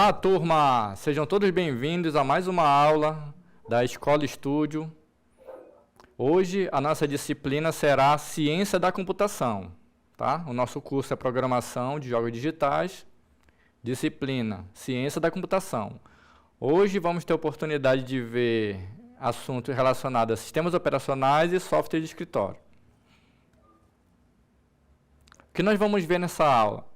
Olá, turma! Sejam todos bem-vindos a mais uma aula da Escola Estúdio. Hoje a nossa disciplina será Ciência da Computação, tá? O nosso curso é Programação de Jogos Digitais, disciplina Ciência da Computação. Hoje vamos ter a oportunidade de ver assuntos relacionados a sistemas operacionais e software de escritório. O que nós vamos ver nessa aula?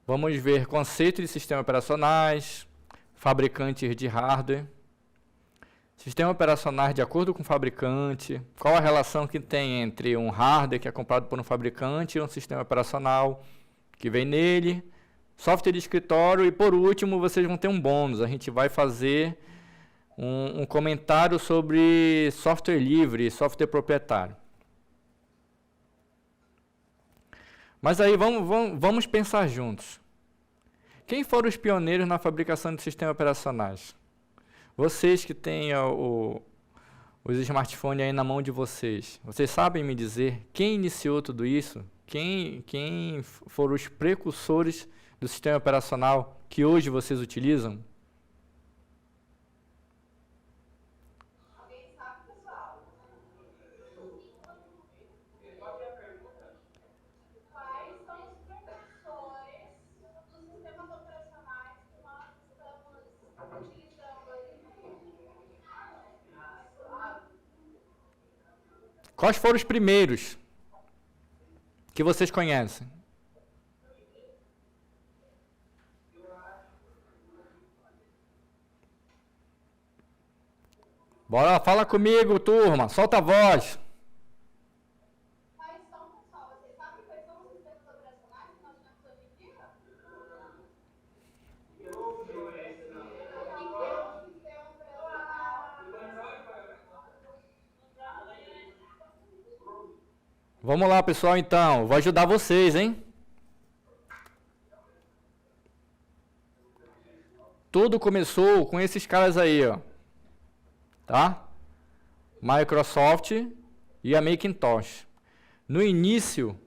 Vamos ver conceitos de sistemas operacionais, fabricantes de hardware, sistema operacionais de acordo com o fabricante, qual a relação que tem entre um hardware que é comprado por um fabricante e um sistema operacional que vem nele, software de escritório e, por último, vocês vão ter um bônus. A gente vai fazer um comentário sobre software livre e software proprietário. Mas aí vamos pensar juntos. Quem foram os pioneiros na fabricação de sistemas operacionais? Vocês que têm os smartphones aí na mão de vocês, vocês sabem me dizer quem iniciou tudo isso? Quem foram os precursores do sistema operacional que hoje vocês utilizam? Quais foram os primeiros que vocês conhecem? Bora, fala comigo, turma. Solta a voz. Quais são, pessoal? Vocês sabem quais são os sistemas operacionais que nós temos hoje em dia? Vamos lá, pessoal, então. Vou ajudar vocês, hein? Tudo começou com esses caras aí, ó. Tá? Microsoft e a Macintosh. No início,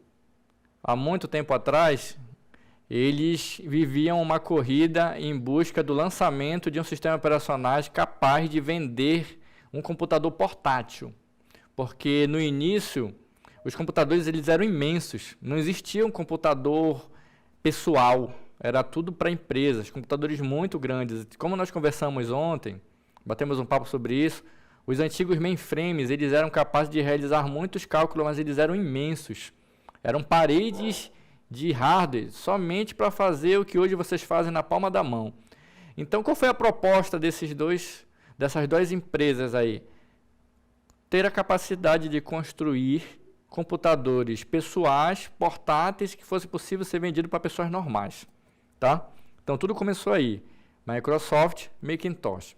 há muito tempo atrás, eles viviam uma corrida em busca do lançamento de um sistema operacional capaz de vender um computador portátil. Porque no início, os computadores eles eram imensos. Não existia um computador pessoal. Era tudo para empresas, computadores muito grandes. Como nós conversamos ontem, batemos um papo sobre isso, os antigos mainframes eles eram capazes de realizar muitos cálculos, mas eles eram imensos. Eram paredes de hardware somente para fazer o que hoje vocês fazem na palma da mão. Então, qual foi a proposta dessas duas empresas aí? Ter a capacidade de construir computadores pessoais, portáteis, que fosse possível ser vendido para pessoas normais. Tá? Então, tudo começou aí. Microsoft, Macintosh.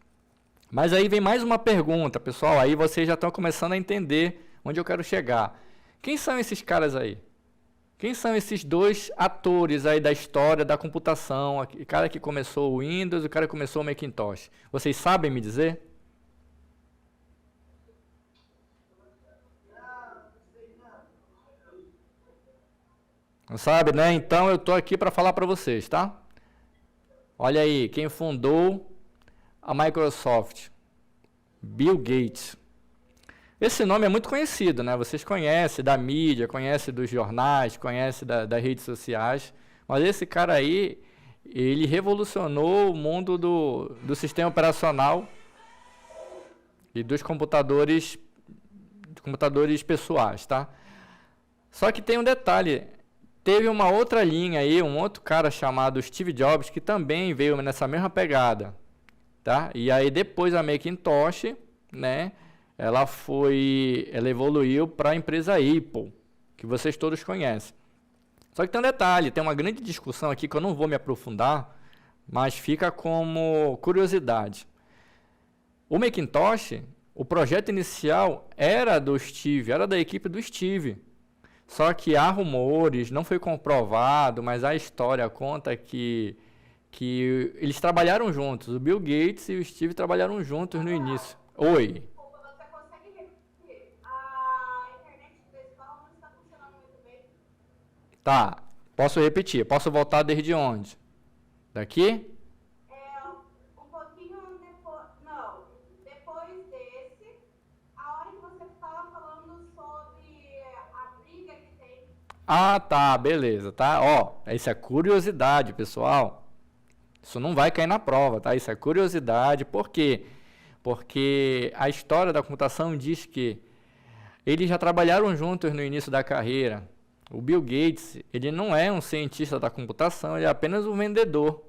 Mas aí vem mais uma pergunta, pessoal. Aí vocês já estão começando a entender onde eu quero chegar. Quem são esses caras aí? Quem são esses dois atores aí da história da computação? O cara que começou o Windows e o cara que começou o Macintosh. Vocês sabem me dizer? Não sabe, né? Então eu estou aqui para falar para vocês, tá? Olha aí, quem fundou a Microsoft? Bill Gates. Esse nome é muito conhecido, né? Vocês conhecem da mídia, conhecem dos jornais, conhecem das redes sociais. Mas esse cara aí, ele revolucionou o mundo do sistema operacional e dos computadores pessoais, tá? Só que tem um detalhe. Teve uma outra linha aí, um outro cara chamado Steve Jobs, que também veio nessa mesma pegada, tá? E aí depois a Macintosh, né, ela evoluiu para a empresa Apple, que vocês todos conhecem. Só que tem um detalhe, tem uma grande discussão aqui que eu não vou me aprofundar, mas fica como curiosidade. O Macintosh, o projeto inicial era do Steve, era da equipe do Steve. Só que há rumores, não foi comprovado, mas a história conta que eles trabalharam juntos. O Bill Gates e o Steve trabalharam juntos no início. Oi. Você consegue repetir? A internet da escola não está funcionando muito bem. Tá, posso repetir. Posso voltar desde onde? Daqui? Ah, tá, beleza, tá? Ó, isso é curiosidade, pessoal. Isso não vai cair na prova, tá? Isso é curiosidade. Por quê? Porque a história da computação diz que eles já trabalharam juntos no início da carreira. O Bill Gates, ele não é um cientista da computação, ele é apenas um vendedor.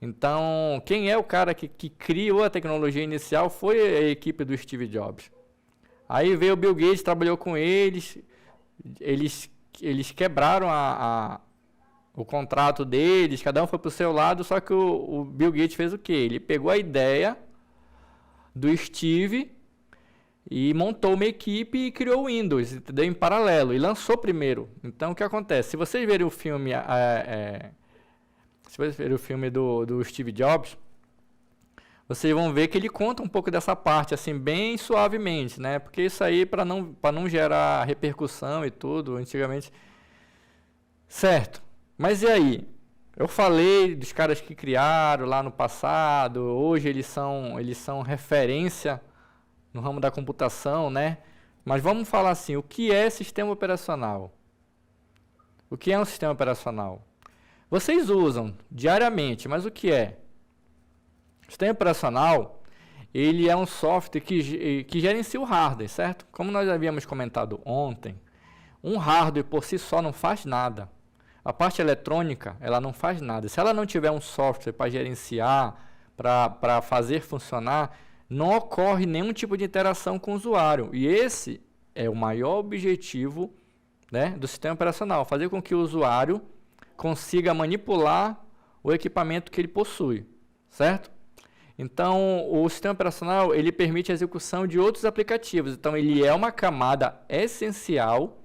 Então, quem é o cara que criou a tecnologia inicial foi a equipe do Steve Jobs. Aí veio o Bill Gates, trabalhou com eles, eles quebraram o contrato deles, cada um foi para o seu lado, só que o Bill Gates fez o quê? Ele pegou a ideia do Steve e montou uma equipe e criou o Windows, entendeu? Em paralelo, e lançou primeiro. Então, o que acontece? Se vocês verem o filme, se vocês verem o filme do Steve Jobs, vocês vão ver que ele conta um pouco dessa parte, assim, bem suavemente, né? Porque isso aí, para não gerar repercussão e tudo, antigamente... Certo. Mas e aí? Eu falei dos caras que criaram lá no passado, hoje eles são referência no ramo da computação, né? Mas vamos falar assim, o que é sistema operacional? O que é um sistema operacional? Vocês usam diariamente, mas o que é? O sistema operacional, ele é um software que gerencia o hardware, certo? Como nós havíamos comentado ontem, um hardware por si só não faz nada. A parte eletrônica, ela não faz nada. Se ela não tiver um software para gerenciar, para fazer funcionar, não ocorre nenhum tipo de interação com o usuário. E esse é o maior objetivo, né, do sistema operacional, fazer com que o usuário consiga manipular o equipamento que ele possui, certo? Então, o sistema operacional, ele permite a execução de outros aplicativos. Então, ele é uma camada essencial,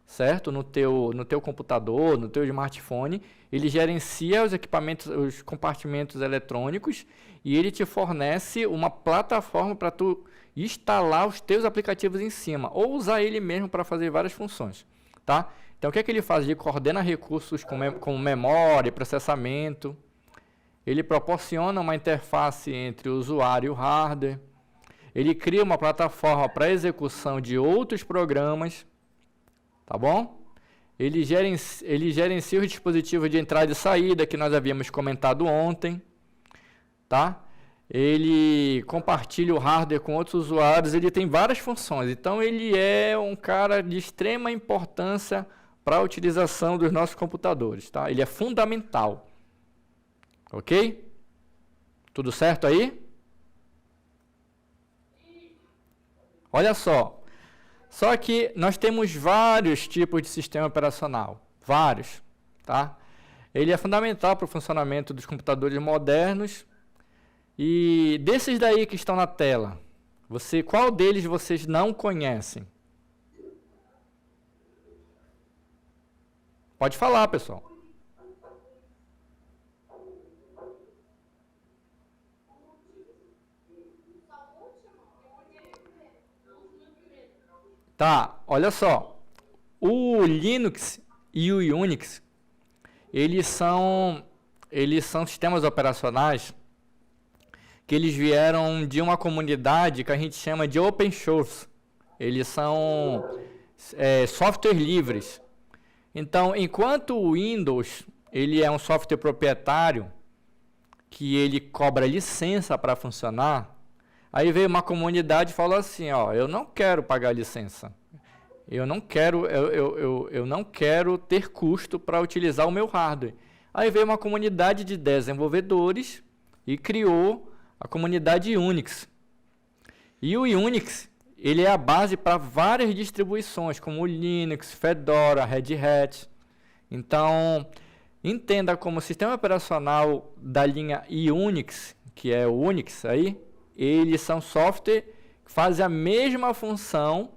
certo? No teu computador, no teu smartphone, ele gerencia os equipamentos, os compartimentos eletrônicos e ele te fornece uma plataforma para tu instalar os teus aplicativos em cima ou usar ele mesmo para fazer várias funções, tá? Então, o que é que ele faz? Ele coordena recursos como memória, processamento. Ele proporciona uma interface entre o usuário e o hardware. Ele cria uma plataforma para execução de outros programas. Tá bom? Ele gerencia os dispositivos de entrada e saída que nós havíamos comentado ontem. Tá? Ele compartilha o hardware com outros usuários. Ele tem várias funções. Então, ele é um cara de extrema importância para a utilização dos nossos computadores. Tá? Ele é fundamental. Ok? Tudo certo aí? Olha só. Só que nós temos vários tipos de sistema operacional. Vários. Tá? Ele é fundamental para o funcionamento dos computadores modernos. E desses daí que estão na tela, qual deles vocês não conhecem? Pode falar, pessoal. Tá, olha só. O Linux e o Unix, eles são sistemas operacionais que eles vieram de uma comunidade que a gente chama de open source. Eles são software livres. Então, enquanto o Windows ele é um software proprietário que ele cobra licença para funcionar, aí veio uma comunidade e falou assim, ó, eu não quero pagar licença. Eu não quero ter custo para utilizar o meu hardware. Aí veio uma comunidade de desenvolvedores e criou a comunidade Unix. E o Unix, ele é a base para várias distribuições, como o Linux, Fedora, Red Hat. Então, entenda como o sistema operacional da linha Unix, que é o Unix aí, eles são software que fazem a mesma função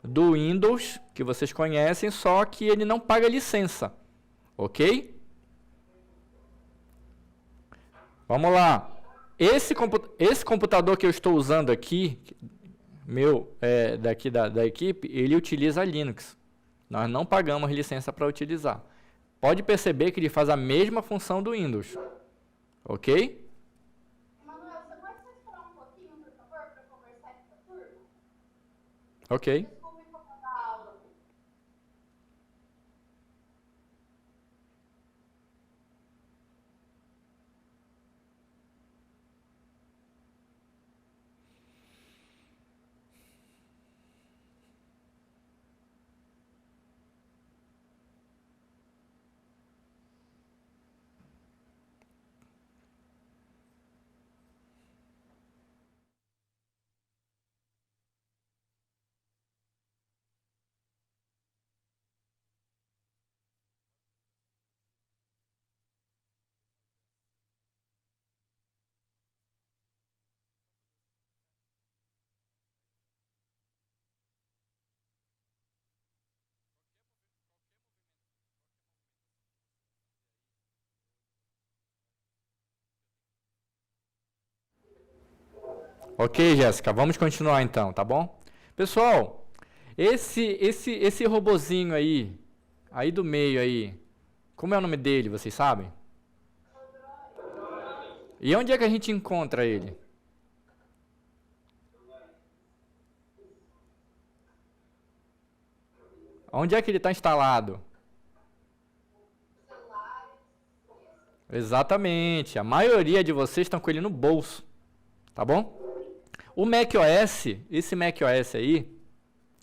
do Windows, que vocês conhecem, só que ele não paga licença. Ok? Vamos lá. Esse computador que eu estou usando aqui, daqui da equipe, ele utiliza Linux. Nós não pagamos licença para utilizar. Pode perceber que ele faz a mesma função do Windows. Ok? Manuel, você pode só esperar um pouquinho, por favor, para conversar com a turma? Ok. Desculpe incomodar a aula. Ok, Jéssica, vamos continuar então, tá bom? Pessoal, esse robozinho aí do meio aí, como é o nome dele, vocês sabem? E onde é que a gente encontra ele? Onde é que ele está instalado? Exatamente, a maioria de vocês estão com ele no bolso, tá bom? O macOS, esse macOS aí,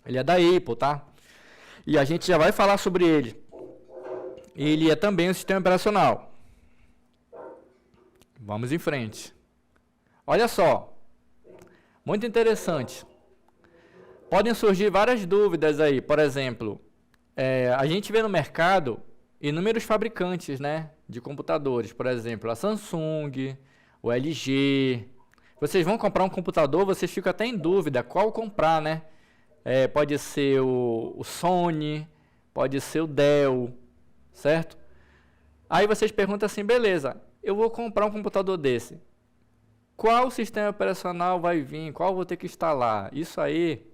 ele é da Apple, tá? E a gente já vai falar sobre ele. Ele é também um sistema operacional. Vamos em frente. Olha só, muito interessante. Podem surgir várias dúvidas aí, por exemplo, a gente vê no mercado inúmeros fabricantes, né, de computadores, por exemplo, a Samsung, o LG. Vocês vão comprar um computador, vocês ficam até em dúvida qual comprar, né? Pode ser o Sony, pode ser o Dell, certo? Aí vocês perguntam assim, beleza, eu vou comprar um computador desse. Qual sistema operacional vai vir? Qual eu vou ter que instalar? Isso aí,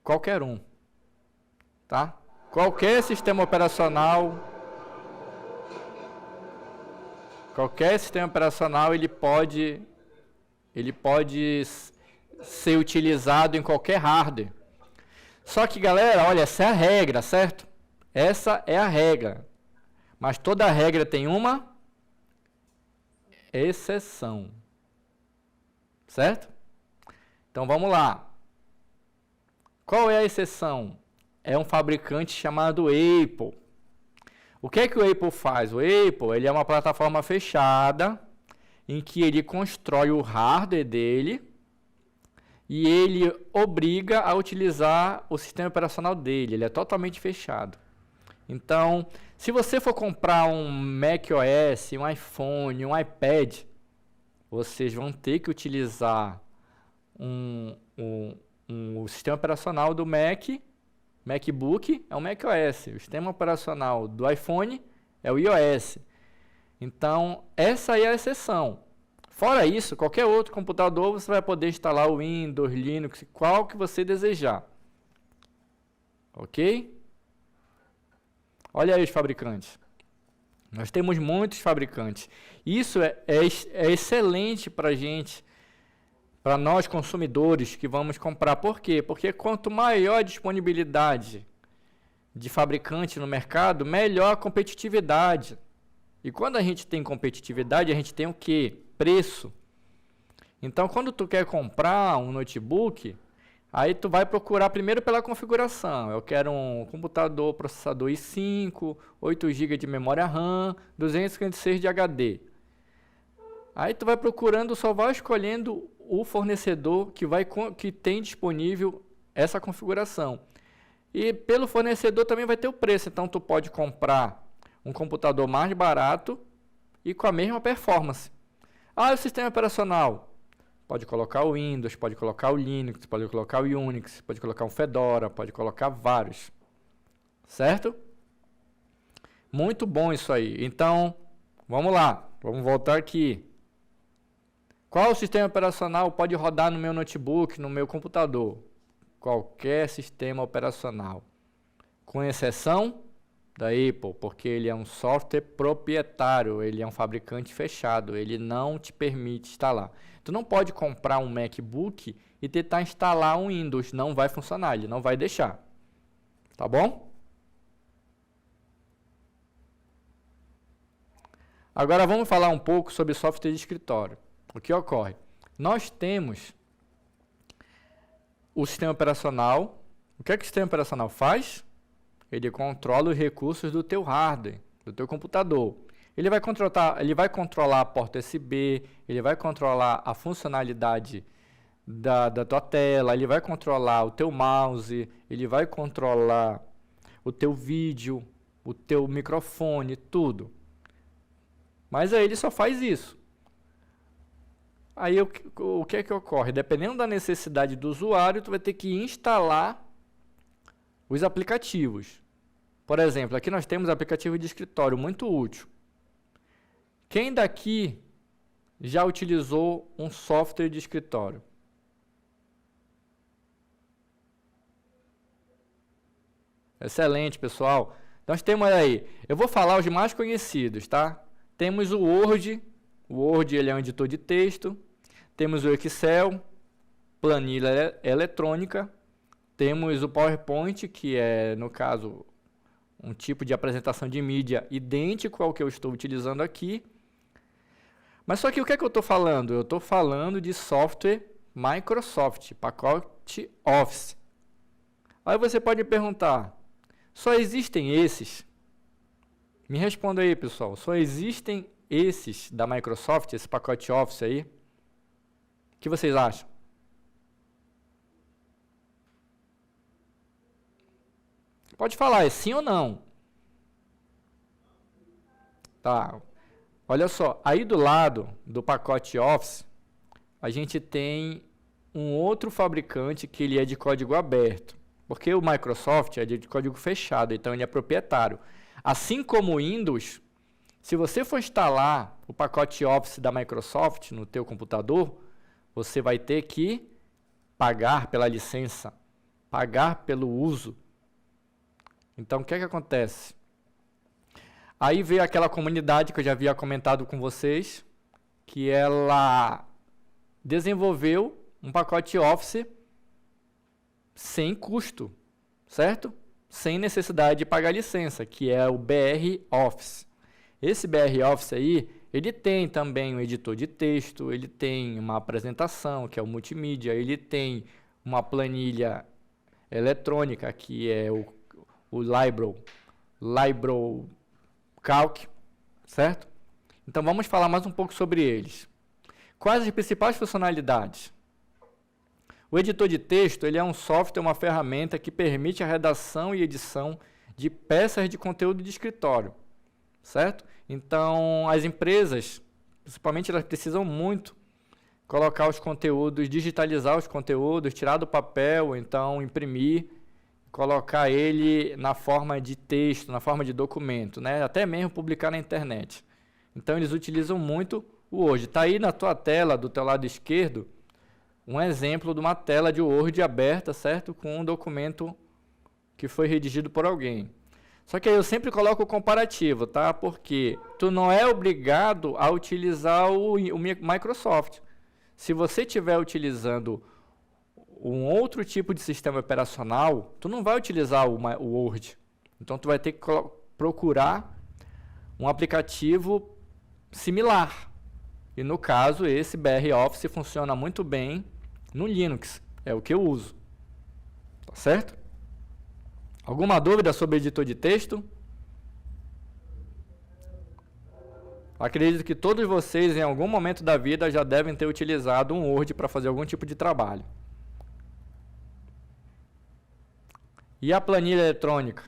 qualquer um, tá? Qualquer sistema operacional, ele pode ser utilizado em qualquer hardware. Só que, galera, olha, essa é a regra, certo? Essa é a regra. Mas toda regra tem uma exceção. Certo? Então vamos lá. Qual é a exceção? É um fabricante chamado Apple. O que é que o Apple faz? O Apple, ele é uma plataforma fechada em que ele constrói o hardware dele e ele obriga a utilizar o sistema operacional dele. Ele é totalmente fechado. Então, se você for comprar um macOS, um iPhone, um iPad, vocês vão ter que utilizar o sistema operacional do MacBook é o macOS. O sistema operacional do iPhone é o iOS. Então, essa aí é a exceção. Fora isso, qualquer outro computador você vai poder instalar o Windows, Linux, qual que você desejar. Ok? Olha aí os fabricantes. Nós temos muitos fabricantes. Isso é excelente para a gente, para nós consumidores que vamos comprar. Por quê? Porque quanto maior a disponibilidade de fabricante no mercado, melhor a competitividade. E quando a gente tem competitividade, a gente tem o quê? Preço. Então, quando tu quer comprar um notebook, aí tu vai procurar primeiro pela configuração. Eu quero um computador, processador i5, 8 GB de memória RAM, 256 de HD. Aí tu vai procurando, só vai escolhendo o fornecedor que tem disponível essa configuração. E pelo fornecedor também vai ter o preço. Então tu pode comprar um computador mais barato e com a mesma performance. O sistema operacional. Pode colocar o Windows, pode colocar o Linux, pode colocar o Unix, pode colocar um Fedora, pode colocar vários. Certo? Muito bom isso aí. Então, vamos lá. Vamos voltar aqui. Qual sistema operacional pode rodar no meu notebook, no meu computador? Qualquer sistema operacional. Com exceção da Apple, porque ele é um software proprietário, ele é um fabricante fechado, ele não te permite instalar. Tu não pode comprar um MacBook e tentar instalar um Windows, não vai funcionar, ele não vai deixar. Tá bom? Agora vamos falar um pouco sobre software de escritório. O que ocorre? Nós temos o sistema operacional. O que é que o sistema operacional faz? Ele controla os recursos do teu hardware, do teu computador. Ele vai controlar a porta USB, ele vai controlar a funcionalidade da tua tela, ele vai controlar o teu mouse, ele vai controlar o teu vídeo, o teu microfone, tudo. Mas aí ele só faz isso. Aí o que é que ocorre? Dependendo da necessidade do usuário, tu vai ter que instalar os aplicativos. Por exemplo, aqui nós temos aplicativo de escritório muito útil. Quem daqui já utilizou um software de escritório? Excelente, pessoal. Nós temos aí, eu vou falar os mais conhecidos, tá? Temos o Word ele é um editor de texto. Temos o Excel, planilha eletrônica. Temos o PowerPoint, que é, no caso, um tipo de apresentação de mídia idêntico ao que eu estou utilizando aqui. Mas só que o que é que eu estou falando? Eu estou falando de software Microsoft, pacote Office. Aí você pode me perguntar, só existem esses? Me responda aí, pessoal. Só existem esses da Microsoft, esse pacote Office aí? O que vocês acham? Pode falar, é sim ou não? Tá. Olha só, aí do lado do pacote Office, a gente tem um outro fabricante que ele é de código aberto. Porque o Microsoft é de código fechado, então ele é proprietário. Assim como o Windows, se você for instalar o pacote Office da Microsoft no teu computador, você vai ter que pagar pela licença, pagar pelo uso. Então, o que é que acontece? Aí veio aquela comunidade que eu já havia comentado com vocês, que ela desenvolveu um pacote Office sem custo, certo? Sem necessidade de pagar licença, que é o BR Office. Esse BR Office aí, ele tem também um editor de texto, ele tem uma apresentação, que é o multimídia, ele tem uma planilha eletrônica, que é o Library Calc, certo? Então vamos falar mais um pouco sobre eles. Quais as principais funcionalidades? O editor de texto ele é um software, uma ferramenta que permite a redação e edição de peças de conteúdo de escritório, certo? Então, as empresas, principalmente, elas precisam muito colocar os conteúdos, digitalizar os conteúdos, tirar do papel, então imprimir, colocar ele na forma de texto, na forma de documento, né? Até mesmo publicar na internet. Então, eles utilizam muito o Word. Está aí na tua tela, do teu lado esquerdo, um exemplo de uma tela de Word aberta, certo? Com um documento que foi redigido por alguém. Só que aí eu sempre coloco o comparativo, tá? Porque tu não é obrigado a utilizar o Microsoft. Se você estiver utilizando um outro tipo de sistema operacional, tu não vai utilizar o Word. Então tu vai ter que procurar um aplicativo similar. E no caso, esse BR Office funciona muito bem no Linux, é o que eu uso. Tá certo? Alguma dúvida sobre editor de texto? Acredito que todos vocês, em algum momento da vida, já devem ter utilizado um Word para fazer algum tipo de trabalho. E a planilha eletrônica?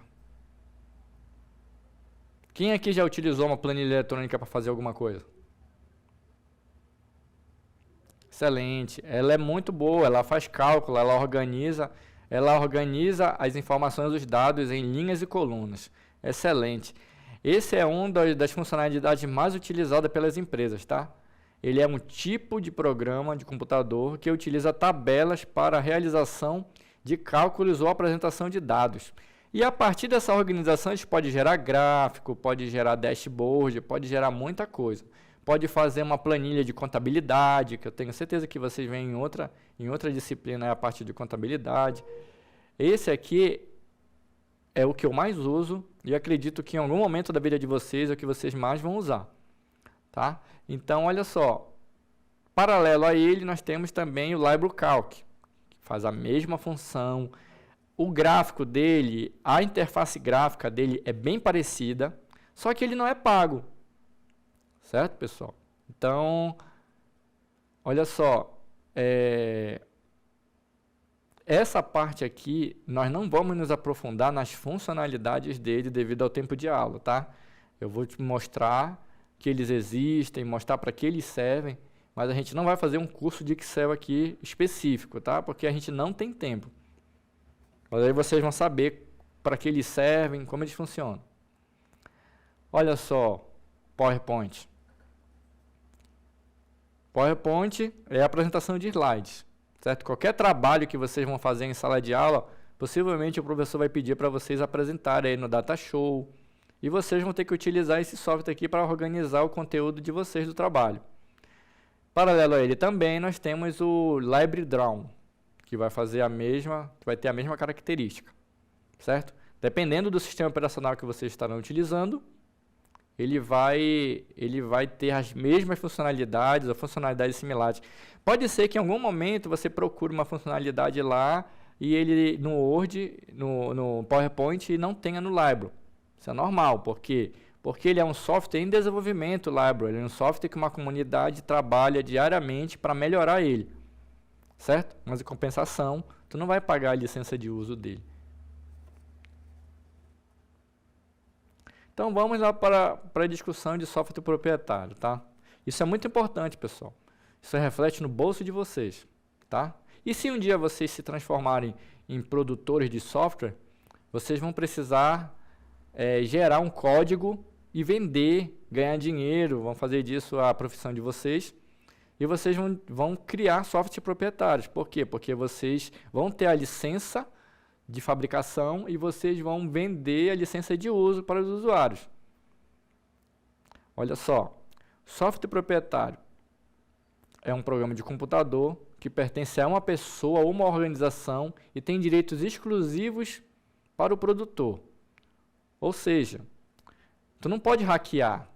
Quem aqui já utilizou uma planilha eletrônica para fazer alguma coisa? Excelente. Ela é muito boa, ela faz cálculo, ela organiza as informações dos dados em linhas e colunas. Excelente. Esse é uma das funcionalidades mais utilizadas pelas empresas, tá? Ele é um tipo de programa de computador que utiliza tabelas para a realização de cálculos ou apresentação de dados. E a partir dessa organização, a gente pode gerar gráfico, pode gerar dashboard, pode gerar muita coisa. Pode fazer uma planilha de contabilidade, que eu tenho certeza que vocês veem em outra disciplina, é a parte de contabilidade. Esse aqui é o que eu mais uso e acredito que em algum momento da vida de vocês é o que vocês mais vão usar. Tá? Então, olha só. Paralelo a ele, nós temos também o Library Calc, que faz a mesma função. O gráfico dele, a interface gráfica dele é bem parecida, só que ele não é pago. Certo, pessoal? Então, olha só, essa parte aqui, nós não vamos nos aprofundar nas funcionalidades dele devido ao tempo de aula, tá? Eu vou te mostrar que eles existem, mostrar para que eles servem, mas a gente não vai fazer um curso de Excel aqui específico, tá? Porque a gente não tem tempo. Mas aí vocês vão saber para que eles servem, como eles funcionam. Olha só, PowerPoint. PowerPoint é a apresentação de slides, certo? Qualquer trabalho que vocês vão fazer em sala de aula, possivelmente o professor vai pedir para vocês apresentarem aí no Data Show, e vocês vão ter que utilizar esse software aqui para organizar o conteúdo de vocês do trabalho. Paralelo a ele também, nós temos o Library Draw, que vai ter a mesma característica, certo? Dependendo do sistema operacional que vocês estarão utilizando, ele vai ter as mesmas funcionalidades ou funcionalidades similares. Pode ser que em algum momento você procure uma funcionalidade lá e ele no Word, no PowerPoint, não tenha no Library. Isso é normal, porque ele é um software em desenvolvimento, o Library. Ele é um software que uma comunidade trabalha diariamente para melhorar ele, certo? Mas em compensação, tu não vai pagar a licença de uso dele. Então vamos lá para a discussão de software proprietário, tá? Isso é muito importante, pessoal. Isso reflete no bolso de vocês, tá? E se um dia vocês se transformarem em produtores de software, vocês vão precisar gerar um código e vender, ganhar dinheiro, vão fazer disso a profissão de vocês. E vocês vão criar software proprietários. Por quê? Porque vocês vão ter a licença de fabricação e vocês vão vender a licença de uso para os usuários. Olha só, software proprietário é um programa de computador que pertence a uma pessoa ou uma organização e tem direitos exclusivos para o produtor. Ou seja, tu não pode hackear.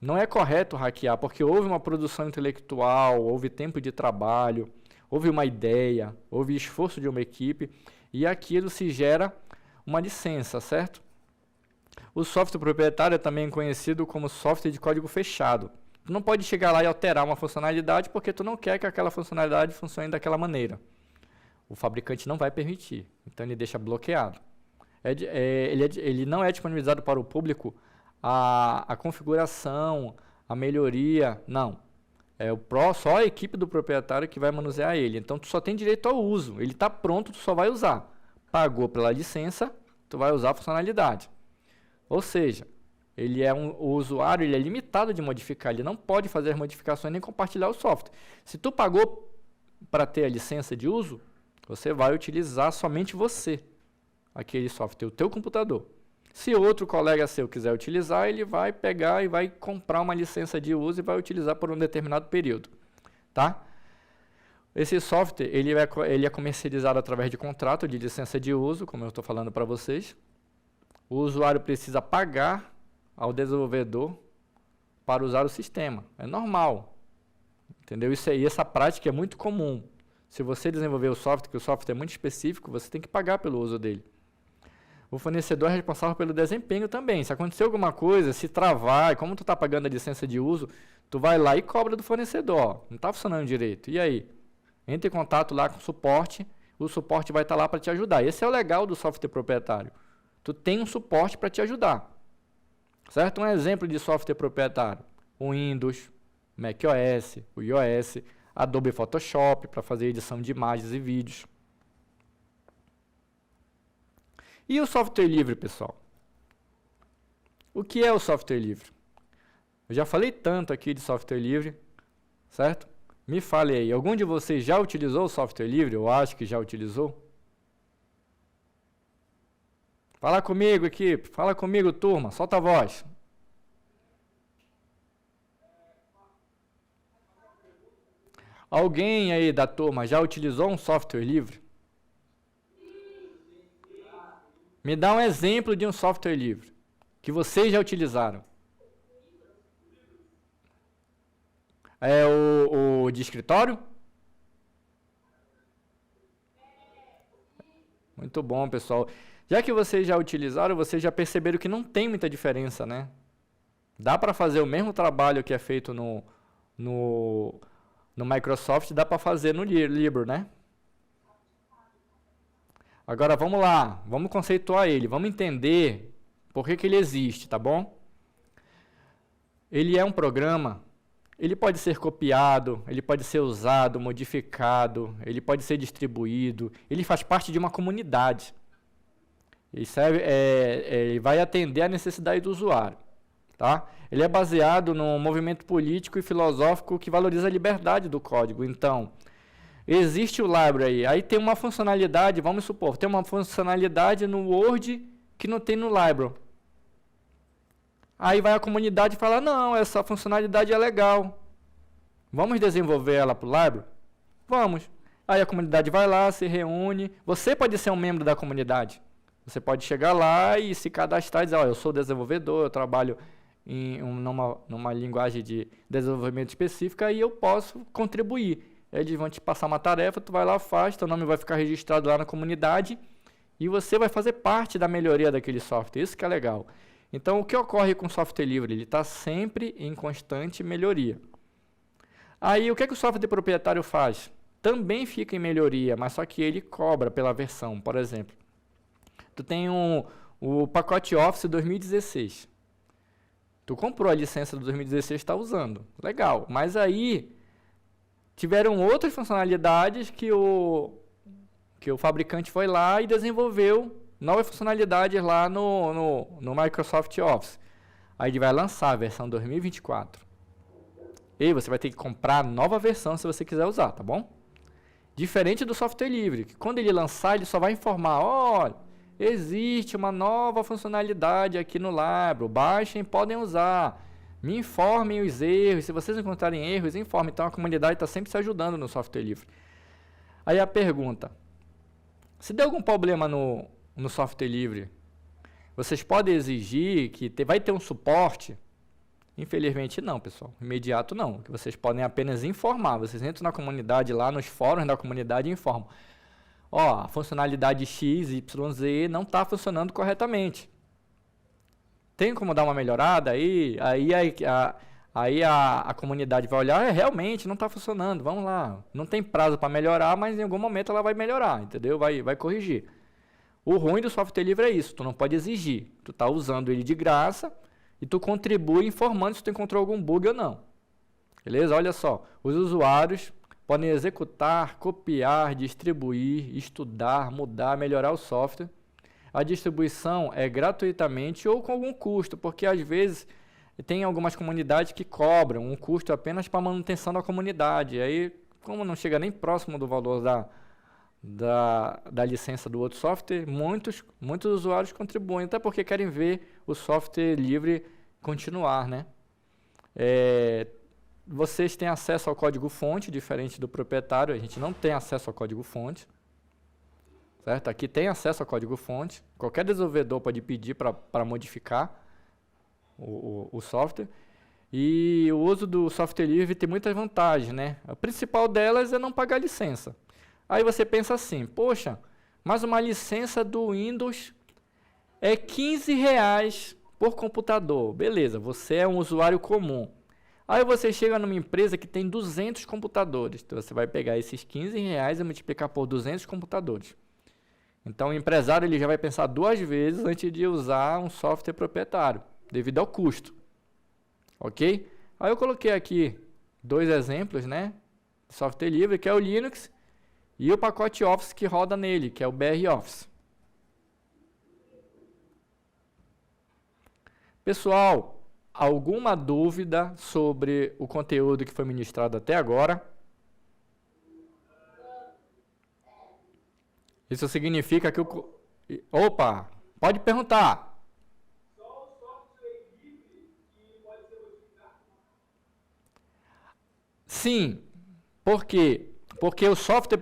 Não é correto hackear, porque houve uma produção intelectual, houve tempo de trabalho, houve uma ideia, houve esforço de uma equipe, e aquilo se gera uma licença, certo? O software proprietário é também conhecido como software de código fechado. Tu não pode chegar lá e alterar uma funcionalidade porque tu não quer que aquela funcionalidade funcione daquela maneira. O fabricante não vai permitir, então ele deixa bloqueado. Ele não é disponibilizado para o público a configuração, a melhoria, não. Só a equipe do proprietário que vai manusear ele. Então, tu só tem direito ao uso. Ele está pronto, tu só vai usar. Pagou pela licença, tu vai usar a funcionalidade. Ou seja, o usuário ele é limitado de modificar. Ele não pode fazer as modificações nem compartilhar o software. Se tu pagou para ter a licença de uso, você vai utilizar somente você, aquele software, o teu computador. Se outro colega seu quiser utilizar, ele vai pegar e vai comprar uma licença de uso e vai utilizar por um determinado período, tá? Esse software ele é comercializado através de contrato de licença de uso, como eu estou falando para vocês. O usuário precisa pagar ao desenvolvedor para usar o sistema. É normal, entendeu? Essa prática é muito comum. Se você desenvolver o software, que o software é muito específico, você tem que pagar pelo uso dele. O fornecedor é responsável pelo desempenho também. Se acontecer alguma coisa, se travar, como tu está pagando a licença de uso, tu vai lá e cobra do fornecedor. Ó, não está funcionando direito. E aí? Entre em contato lá com o suporte suporte vai estar lá para te ajudar. Esse é o legal do software proprietário. Tu tem um suporte para te ajudar. Certo? Um exemplo de software proprietário. O Windows, macOS, o iOS, Adobe Photoshop para fazer edição de imagens e vídeos. E o software livre, pessoal? O que é o software livre? Eu já falei tanto aqui de software livre, certo? Me fale aí, algum de vocês já utilizou o software livre? Eu acho que já utilizou. Fala comigo, equipe. Fala comigo, turma. Solta a voz. Alguém aí da turma já utilizou um software livre? Me dá um exemplo de um software livre que vocês já utilizaram. É o de escritório? Muito bom, pessoal. Já que vocês já utilizaram, vocês já perceberam que não tem muita diferença, né? Dá para fazer o mesmo trabalho que é feito no Microsoft, dá para fazer no Library, né? Agora vamos lá, vamos conceituar ele, vamos entender por que ele existe, tá bom? Ele é um programa, ele pode ser copiado, ele pode ser usado, modificado, ele pode ser distribuído, ele faz parte de uma comunidade. Ele vai atender a necessidade do usuário, tá? Ele é baseado num movimento político e filosófico que valoriza a liberdade do código. Então, existe o library, aí tem uma funcionalidade, vamos supor, tem uma funcionalidade no Word que não tem no library. Aí vai a comunidade e fala, não, essa funcionalidade é legal. Vamos desenvolver ela para o library? Vamos. Aí a comunidade vai lá, se reúne. Você pode ser um membro da comunidade. Você pode chegar lá e se cadastrar e dizer, eu sou desenvolvedor, eu trabalho numa linguagem de desenvolvimento específica e eu posso contribuir. Eles vão te passar uma tarefa, tu vai lá, faz, teu nome vai ficar registrado lá na comunidade e você vai fazer parte da melhoria daquele software. Isso que é legal. Então, o que ocorre com o software livre? Ele está sempre em constante melhoria. Aí, o que o software proprietário faz? Também fica em melhoria, mas só que ele cobra pela versão. Por exemplo, tu tem o pacote Office 2016. Tu comprou a licença do 2016 e está usando. Legal. Mas aí, tiveram outras funcionalidades que o fabricante foi lá e desenvolveu novas funcionalidades lá no Microsoft Office. Aí ele vai lançar a versão 2024. E aí você vai ter que comprar a nova versão se você quiser usar, tá bom? Diferente do software livre, que quando ele lançar, ele só vai informar, olha, existe uma nova funcionalidade aqui no library, baixem, podem usar, me informem os erros, se vocês encontrarem erros, informem. Então a comunidade está sempre se ajudando no software livre. Aí a pergunta, se der algum problema no software livre, vocês podem exigir que vai ter um suporte? Infelizmente não, pessoal. Imediato não. Que vocês podem apenas informar. Vocês entram na comunidade lá, nos fóruns da comunidade e informam. A funcionalidade X, Y, Z não está funcionando corretamente. Tem como dar uma melhorada? Aí a comunidade vai olhar, realmente não está funcionando, vamos lá. Não tem prazo para melhorar, mas em algum momento ela vai melhorar, entendeu? Vai corrigir. O ruim do software livre é isso, tu não pode exigir. Tu está usando ele de graça e tu contribui informando se tu encontrou algum bug ou não. Beleza? Olha só, os usuários podem executar, copiar, distribuir, estudar, mudar, melhorar o software. A distribuição é gratuitamente ou com algum custo, porque às vezes tem algumas comunidades que cobram um custo apenas para manutenção da comunidade. Aí, como não chega nem próximo do valor da licença do outro software, muitos usuários contribuem, até porque querem ver o software livre continuar, né? Vocês têm acesso ao código-fonte, diferente do proprietário, a gente não tem acesso ao código-fonte, certo? Aqui tem acesso ao código-fonte, qualquer desenvolvedor pode pedir para modificar o software, e o uso do software livre tem muitas vantagens, né? A principal delas é não pagar licença. Aí você pensa assim, poxa, mas uma licença do Windows é R$15 por computador. Beleza, você é um usuário comum. Aí você chega numa empresa que tem 200 computadores. Então você vai pegar esses R$15 e multiplicar por 200 computadores. Então o empresário ele já vai pensar 2 vezes antes de usar um software proprietário, devido ao custo. Ok? Aí eu coloquei aqui 2 exemplos, né? Software livre, que é o Linux, e o pacote Office que roda nele, que é o BR Office. Pessoal, alguma dúvida sobre o conteúdo que foi ministrado até agora? Isso significa que o... Opa, pode perguntar. Só o software livre que pode ser modificado? Sim. Por quê? Porque o software...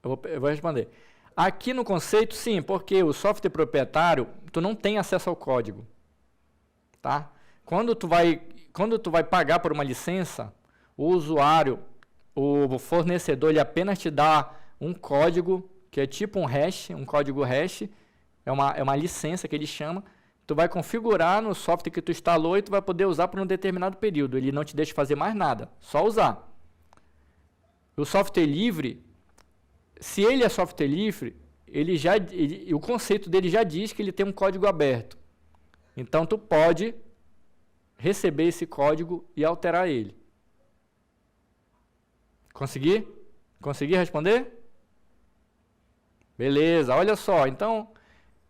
Eu vou responder. Aqui no conceito, sim, porque o software proprietário, tu não tem acesso ao código. Tá? Quando tu vai pagar por uma licença, o usuário, o fornecedor, ele apenas te dá um código, que é tipo um hash, um código hash, é uma licença que ele chama, tu vai configurar no software que tu instalou e tu vai poder usar por um determinado período, ele não te deixa fazer mais nada, só usar. O software livre, se ele é software livre, o conceito dele já diz que ele tem um código aberto. Então, tu pode receber esse código e alterar ele. Consegui? Consegui responder? Beleza, olha só. Então,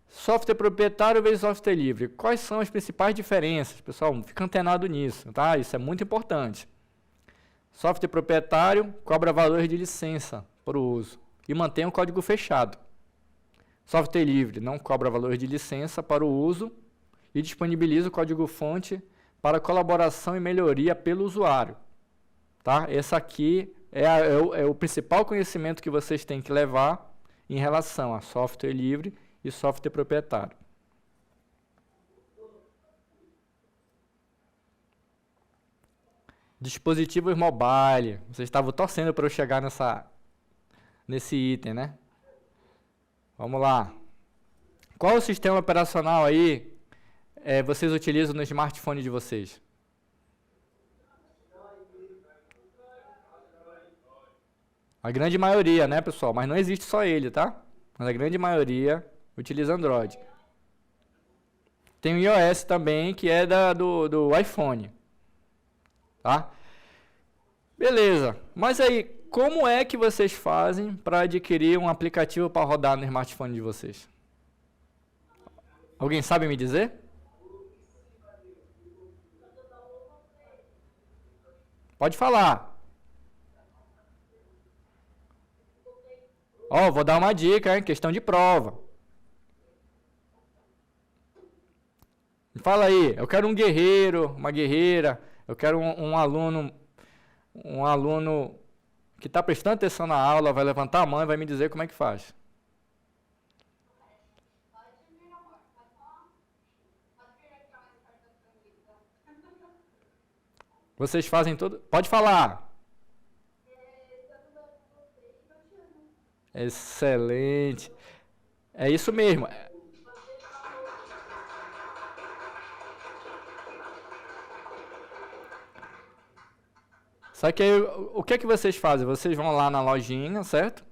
Software proprietário versus software livre. Quais são as principais diferenças? Pessoal, fica antenado nisso, tá? Isso é muito importante. Software proprietário cobra valores de licença para o uso e mantém o código fechado. Software livre não cobra valores de licença para o uso e disponibiliza o código-fonte para colaboração e melhoria pelo usuário. Tá? Esse aqui é o principal conhecimento que vocês têm que levar em relação a software livre e software proprietário. Dispositivos mobile. Vocês estavam torcendo para eu chegar nesse item, né? Vamos lá. Qual o sistema operacional aí vocês utilizam no smartphone de vocês? A grande maioria, né, pessoal? Mas não existe só ele, tá? Mas a grande maioria utiliza Android. Tem o iOS também, que é do iPhone. Tá? Beleza. Mas aí, como é que vocês fazem para adquirir um aplicativo para rodar no smartphone de vocês? Alguém sabe me dizer? Pode falar. Ó, vou dar uma dica, hein? Questão de prova. Fala aí, eu quero um guerreiro, uma guerreira, eu quero um aluno que está prestando atenção na aula, vai levantar a mão e vai me dizer como é que faz. Vocês fazem tudo? Pode falar. Excelente. É isso mesmo. Só que aí, o que é que vocês fazem? Vocês vão lá na lojinha, certo?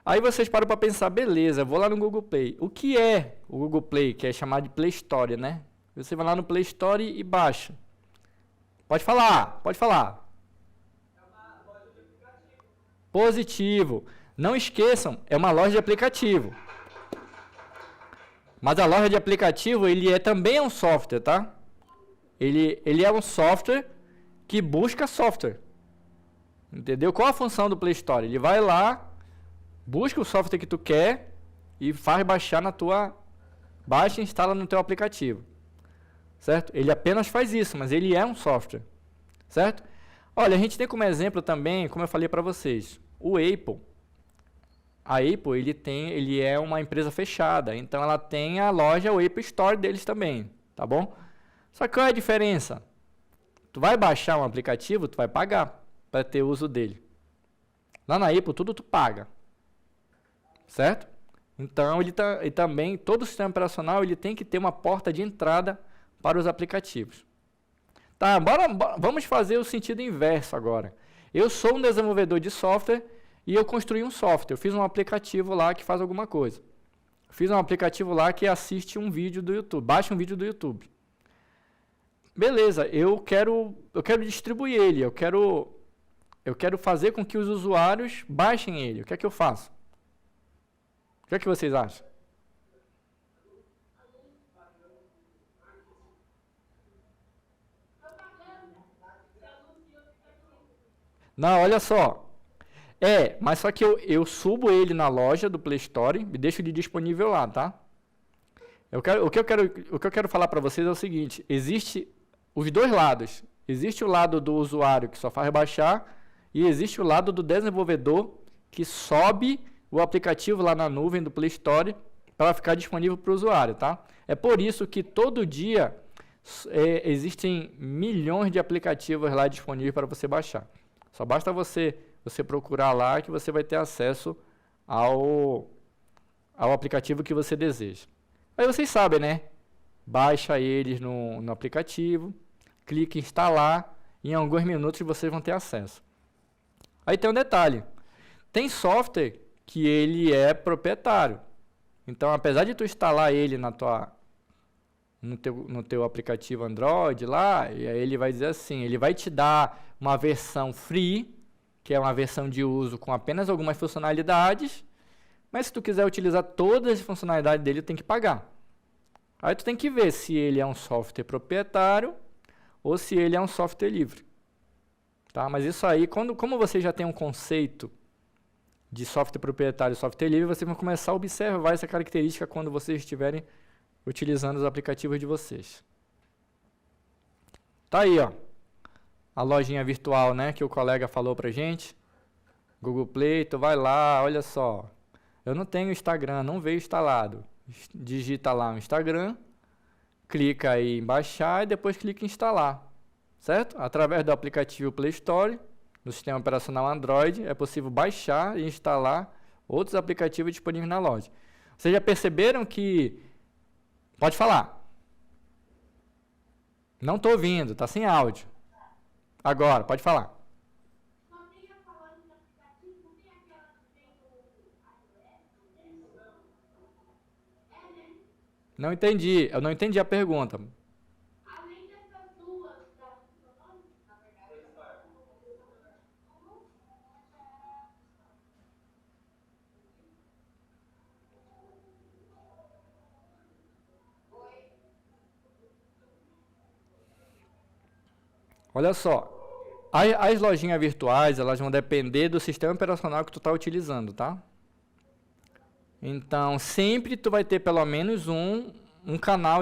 Aí vocês param para pensar, beleza, eu vou lá no Google Play. O que é o Google Play, que é chamado de Play Store, né? Você vai lá no Play Store e baixa. Pode falar, pode falar. É uma loja de aplicativo. Positivo. Não esqueçam, é uma loja de aplicativo. Mas a loja de aplicativo, ele também é um software, tá? Ele é um software que busca software. Entendeu? Qual a função do Play Store? Ele vai lá, busca o software que tu quer e faz baixar na tua... Baixa e instala no teu aplicativo. Certo? Ele apenas faz isso, mas ele é um software. Certo? Olha, a gente tem como exemplo também, como eu falei para vocês, o Apple. A Apple, ele é uma empresa fechada, então ela tem a loja, o Apple Store deles também, tá bom? Só que qual é a diferença? Tu vai baixar um aplicativo, tu vai pagar para ter uso dele. Lá na Apple, tudo tu paga. Certo? Então, ele também, todo o sistema operacional, ele tem que ter uma porta de entrada para os aplicativos. Tá, vamos fazer o sentido inverso agora. Eu sou um desenvolvedor de software e eu construí um software. Eu fiz um aplicativo lá que faz alguma coisa. Fiz um aplicativo lá que assiste um vídeo do YouTube, baixa um vídeo do YouTube. Beleza, eu quero distribuir ele, eu quero fazer com que os usuários baixem ele. O que é que eu faço? O que é que vocês acham? Não, olha só. Mas só que eu subo ele na loja do Play Store e deixo ele disponível lá, tá? O que eu quero falar para vocês é o seguinte, existe os dois lados. Existe o lado do usuário que só faz baixar e existe o lado do desenvolvedor que sobe o aplicativo lá na nuvem do Play Store para ficar disponível para o usuário, tá? É por isso que todo dia existem milhões de aplicativos lá disponíveis para você baixar. Só basta você procurar lá que você vai ter acesso ao aplicativo que você deseja. Aí vocês sabem, né? Baixa eles no aplicativo, clique em instalar e em alguns minutos vocês vão ter acesso. Aí tem um detalhe. Tem software que ele é proprietário. Então, apesar de tu instalar ele no teu aplicativo Android lá, e aí ele vai dizer assim, ele vai te dar uma versão free, que é uma versão de uso com apenas algumas funcionalidades, Mas se tu quiser utilizar todas as funcionalidades dele, tu tem que pagar. Aí tu tem que ver se ele é um software proprietário ou se ele é um software livre. Tá? Mas isso aí, como você já tem um conceito de software proprietário e software livre, vocês vão começar a observar essa característica quando vocês estiverem utilizando os aplicativos de vocês. Tá aí, ó, a lojinha virtual, né, que o colega falou pra gente. Google Play, tu vai lá, olha só. Eu não tenho Instagram, não veio instalado. Digita lá o Instagram, clica aí em baixar e depois clica em instalar. Certo? Através do aplicativo Play Store, no sistema operacional Android, é possível baixar e instalar outros aplicativos disponíveis na loja. Vocês já perceberam que... Pode falar. Não estou ouvindo, está sem áudio. Agora, pode falar. Não entendi, eu não entendi a pergunta. Além dessas duas, tá funcionando? Na verdade, Olha só, as lojinhas virtuais, elas vão depender do sistema operacional que tu está utilizando, tá? Então, sempre tu vai ter pelo menos um canal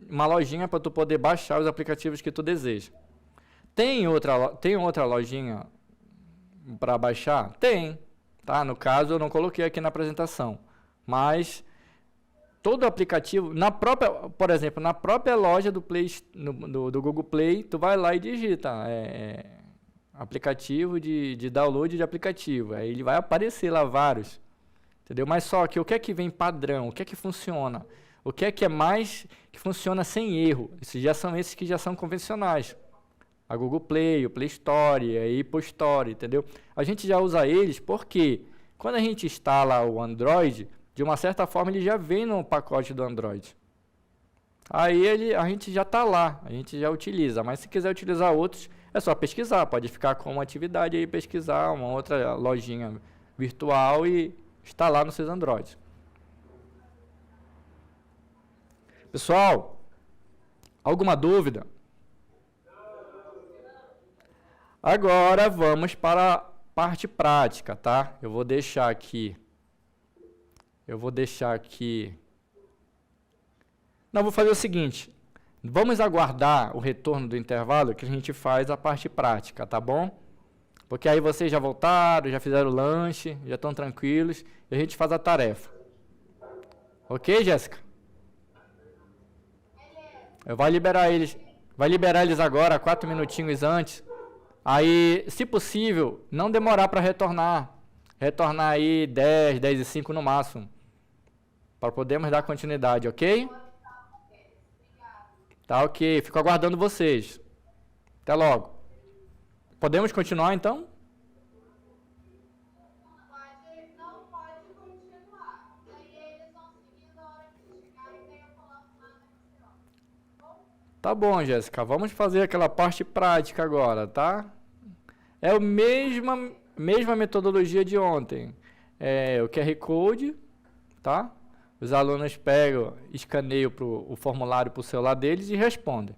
uma lojinha para tu poder baixar os aplicativos que tu deseja. Tem outra lojinha para baixar? Tem, tá? No caso, eu não coloquei aqui na apresentação, mas todo aplicativo, por exemplo, na própria loja do Google Play, tu vai lá e digita aplicativo de download de aplicativo, aí ele vai aparecer lá vários, entendeu? Mas só que o que é que vem padrão, o que é que funciona, o que é mais que funciona sem erro, esses que já são convencionais, a Google Play, o Play Store, a Apple Store, entendeu? A gente já usa eles porque quando a gente instala o Android, de uma certa forma, ele já vem no pacote do Android. Aí a gente já está lá, a gente já utiliza. Mas se quiser utilizar outros, é só pesquisar. Pode ficar com uma atividade aí, pesquisar uma outra lojinha virtual e instalar nos seus Androids. Pessoal, alguma dúvida? Agora vamos para a parte prática, tá? Eu vou deixar aqui. Não, vou fazer o seguinte. Vamos aguardar o retorno do intervalo que a gente faz a parte prática, tá bom? Porque aí vocês já voltaram, já fizeram o lanche, já estão tranquilos, e a gente faz a tarefa. Ok, Jéssica? Vai liberar eles agora, 4 minutinhos antes. Aí, se possível, não demorar para retornar. Retornar aí 10 e 5 no máximo. Para podermos dar continuidade, ok? Tá ok, fico aguardando vocês. Até logo. Podemos continuar então? não pode continuar. Daí eles vão seguindo a hora que chegar e daí eu coloco lá na questão. Tá bom, Jéssica. Vamos fazer aquela parte prática agora, tá? É a mesma metodologia de ontem. É o QR Code, tá? Os alunos pegam, escaneiam o formulário para o celular deles e respondem.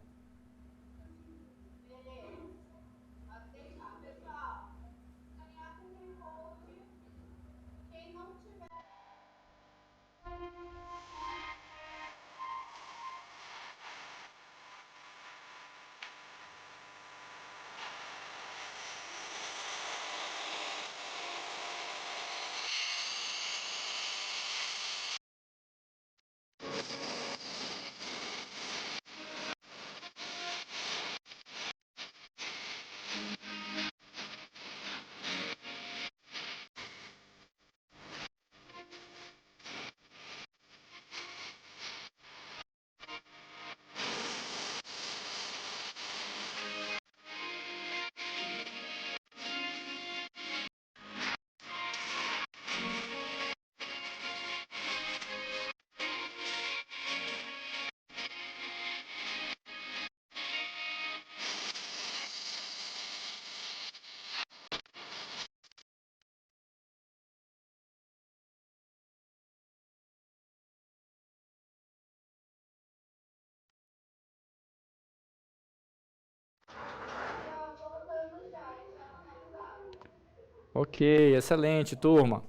Ok, excelente, turma.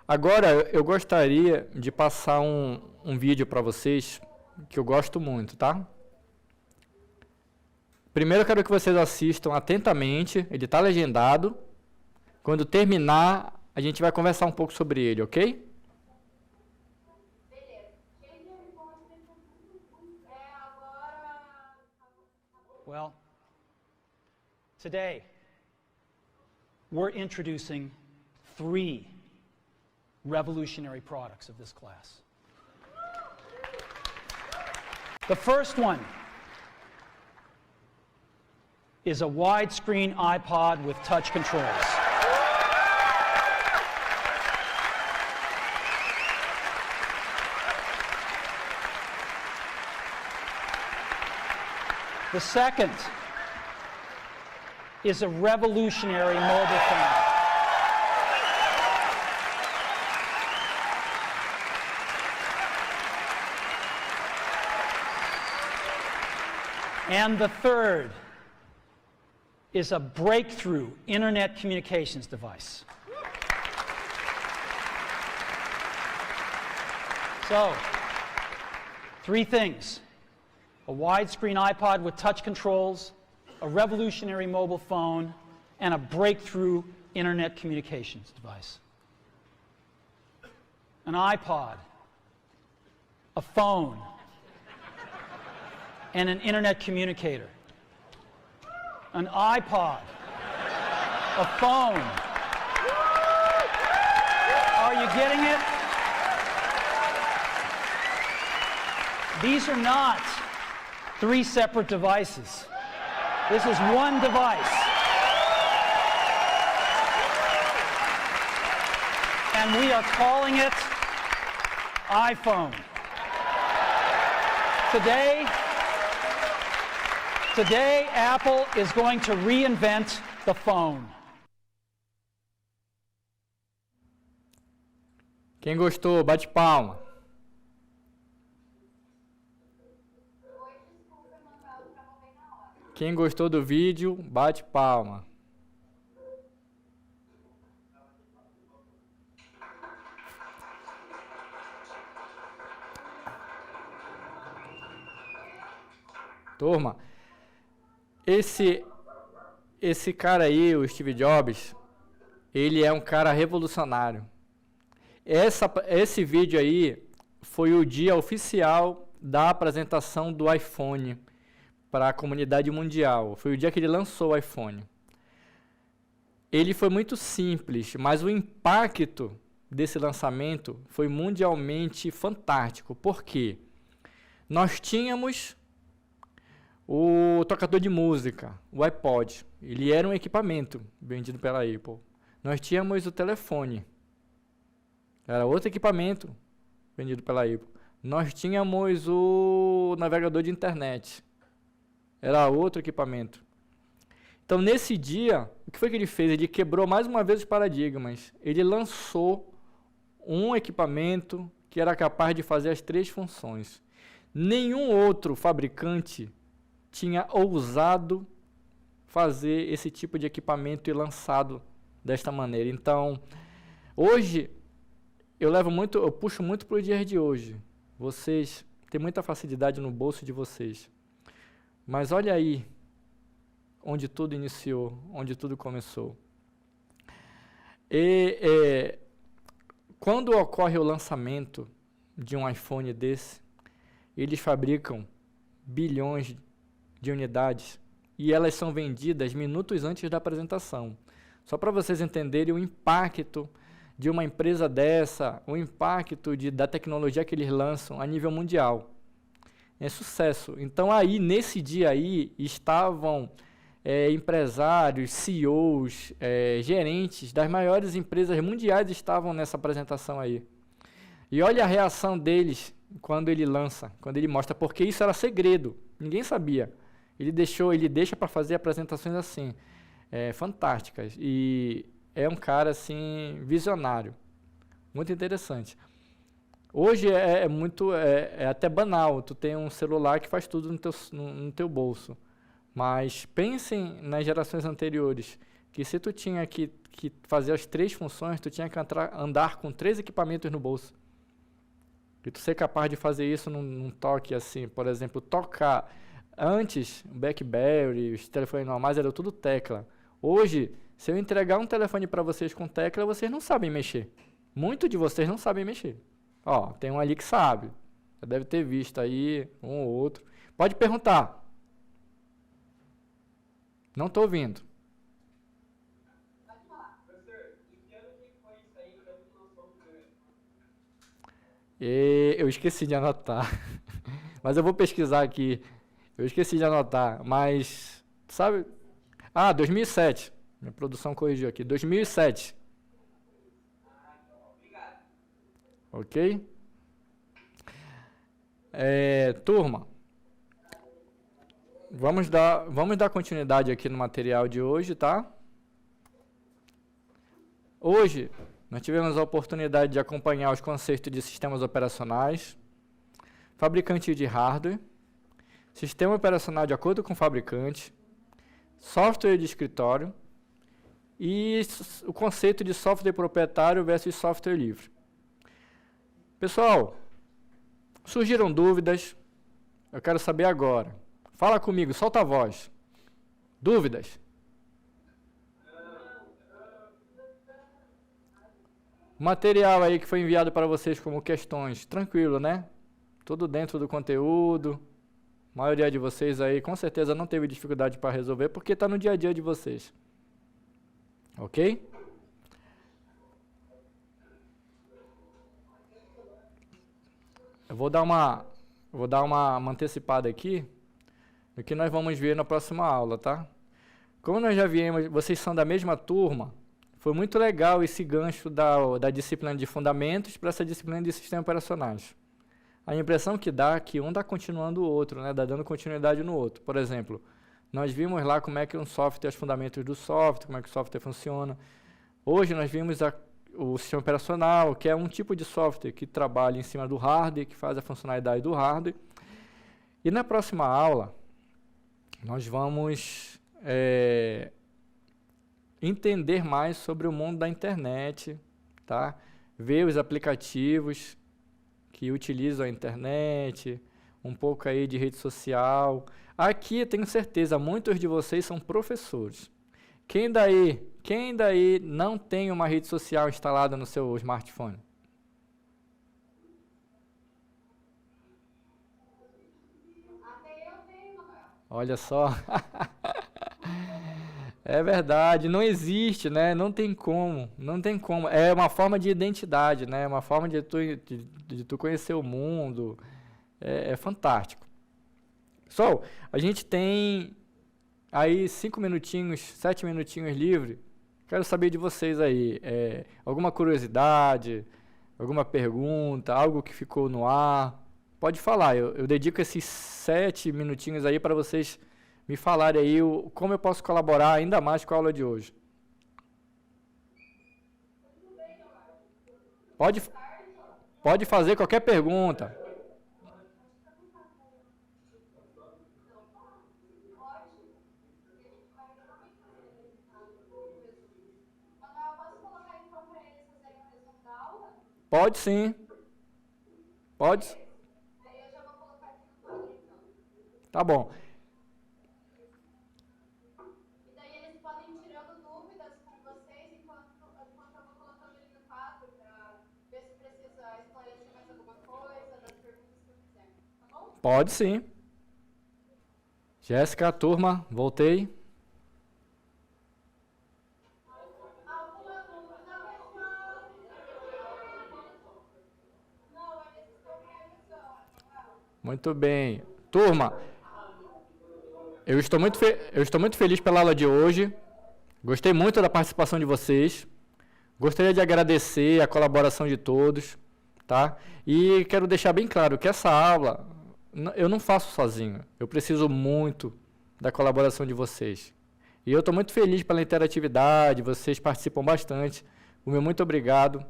Agora, eu gostaria de passar um vídeo para vocês que eu gosto muito, tá? Primeiro, eu quero que vocês assistam atentamente. Ele está legendado. Quando terminar, a gente vai conversar um pouco sobre ele, ok? Well, today we're introducing 3 revolutionary products of this class. The first one is a widescreen iPod with touch controls. The second is a revolutionary mobile phone. And the third is a breakthrough internet communications device. So, 3 things: a widescreen iPod with touch controls, a revolutionary mobile phone, and a breakthrough internet communications device. An iPod, a phone, and an internet communicator. An iPod, a phone. Are you getting it? These are not 3 separate devices. This is one device. And we are calling it iPhone. Today, Apple is going to reinvent the phone. Quem gostou, bate palma. Quem gostou do vídeo, bate palma. Turma, esse cara aí, o Steve Jobs, ele é um cara revolucionário. Esse vídeo aí foi o dia oficial da apresentação do iPhone para a comunidade mundial. Foi o dia que ele lançou o iPhone. Ele foi muito simples, mas o impacto desse lançamento foi mundialmente fantástico. Por quê? Nós tínhamos o tocador de música, o iPod. Ele era um equipamento vendido pela Apple. Nós tínhamos o telefone. Era outro equipamento vendido pela Apple. Nós tínhamos o navegador de internet. Era outro equipamento. Então, nesse dia, o que foi que ele fez? Ele quebrou mais uma vez os paradigmas. Ele lançou um equipamento que era capaz de fazer as 3 funções. Nenhum outro fabricante tinha ousado fazer esse tipo de equipamento e lançado desta maneira. Então, hoje, eu puxo muito para o dia de hoje. Vocês têm muita facilidade no bolso de vocês. Mas olha aí, onde tudo iniciou, onde tudo começou. Quando ocorre o lançamento de um iPhone desse, eles fabricam bilhões de unidades e elas são vendidas minutos antes da apresentação. Só para vocês entenderem o impacto de uma empresa dessa, o impacto da tecnologia que eles lançam a nível mundial. É sucesso. Então, aí, nesse dia aí, estavam empresários, CEOs, gerentes das maiores empresas mundiais estavam nessa apresentação aí. E olha a reação deles quando ele lança, quando ele mostra, porque isso era segredo, ninguém sabia. Ele deixa para fazer apresentações assim, fantásticas. E é um cara assim visionário, muito interessante. Hoje é até banal, tu tem um celular que faz tudo no teu bolso. Mas pensem nas gerações anteriores, que se tu tinha que fazer as 3 funções, tu tinha que andar com 3 equipamentos no bolso. E tu ser capaz de fazer isso num toque assim, por exemplo, tocar. Antes, o BlackBerry, os telefones normais, era tudo tecla. Hoje, se eu entregar um telefone para vocês com tecla, vocês não sabem mexer. Muitos de vocês não sabem mexer. Ó, tem um ali que sabe. Já deve ter visto aí, um ou outro. Pode perguntar. Não estou ouvindo. Eu esqueci de anotar. Mas eu vou pesquisar aqui. Eu esqueci de anotar. Mas, sabe? 2007. Minha produção corrigiu aqui. 2007. Ok? Turma. Vamos dar continuidade aqui no material de hoje, tá? Hoje, nós tivemos a oportunidade de acompanhar os conceitos de sistemas operacionais, fabricante de hardware, sistema operacional de acordo com o fabricante, software de escritório e o conceito de software proprietário versus software livre. Pessoal, surgiram dúvidas? Eu quero saber agora. Fala comigo, solta a voz. Dúvidas? Material aí que foi enviado para vocês como questões, tranquilo, né? Tudo dentro do conteúdo. A maioria de vocês aí com certeza não teve dificuldade para resolver, porque está no dia a dia de vocês. Ok? Eu vou dar uma antecipada aqui do que nós vamos ver na próxima aula, tá? Como nós já viemos, vocês são da mesma turma, foi muito legal esse gancho da disciplina de fundamentos para essa disciplina de sistemas operacionais. A impressão que dá é que um está continuando o outro, né? Dá dando continuidade no outro. Por exemplo, nós vimos lá como é que um software, os fundamentos do software, como é que o software funciona. Hoje nós vimos o sistema operacional, que é um tipo de software que trabalha em cima do hardware, que faz a funcionalidade do hardware. E na próxima aula, nós vamos entender mais sobre o mundo da internet, tá? Ver os aplicativos que utilizam a internet, um pouco aí de rede social. Aqui eu tenho certeza, muitos de vocês são professores. Quem daí não tem uma rede social instalada no seu smartphone? Até eu tenho, Rafael. Olha só. É verdade, não existe, né? Não tem como. É uma forma de identidade, né? Uma forma de tu conhecer o mundo. É fantástico. Pessoal, a gente tem aí 5 minutinhos, 7 minutinhos livre. Quero saber de vocês aí. Alguma curiosidade, alguma pergunta, algo que ficou no ar? Pode falar, eu dedico esses 7 minutinhos aí para vocês me falarem aí como eu posso colaborar ainda mais com a aula de hoje. Pode fazer qualquer pergunta. Pode sim. Pode. Aí eu já vou colocar aqui no quadro, então. Tá bom. E daí eles podem ir tirando dúvidas com vocês enquanto eu vou colocando ele no quadro para ver se precisa esclarecer mais alguma coisa das perguntas que eu fizer. Tá bom? Pode sim. Jéssica, turma, voltei. Alguma dúvida, pessoal? Não, eles estão realizando. Muito bem. Turma, eu estou muito feliz pela aula de hoje. Gostei muito da participação de vocês. Gostaria de agradecer a colaboração de todos, tá? E quero deixar bem claro que essa aula eu não faço sozinho. Eu preciso muito da colaboração de vocês. E eu estou muito feliz pela interatividade, vocês participam bastante. O meu muito obrigado,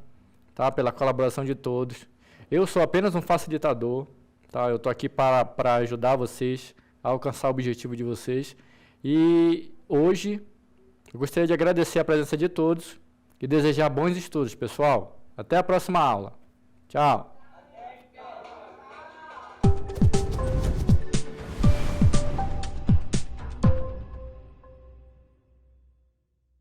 tá? Pela colaboração de todos. Eu sou apenas um facilitador, tá? Eu estou aqui para ajudar vocês a alcançar o objetivo de vocês. E hoje Eu gostaria de agradecer a presença de todos e desejar bons estudos, pessoal. Até a próxima aula. Tchau.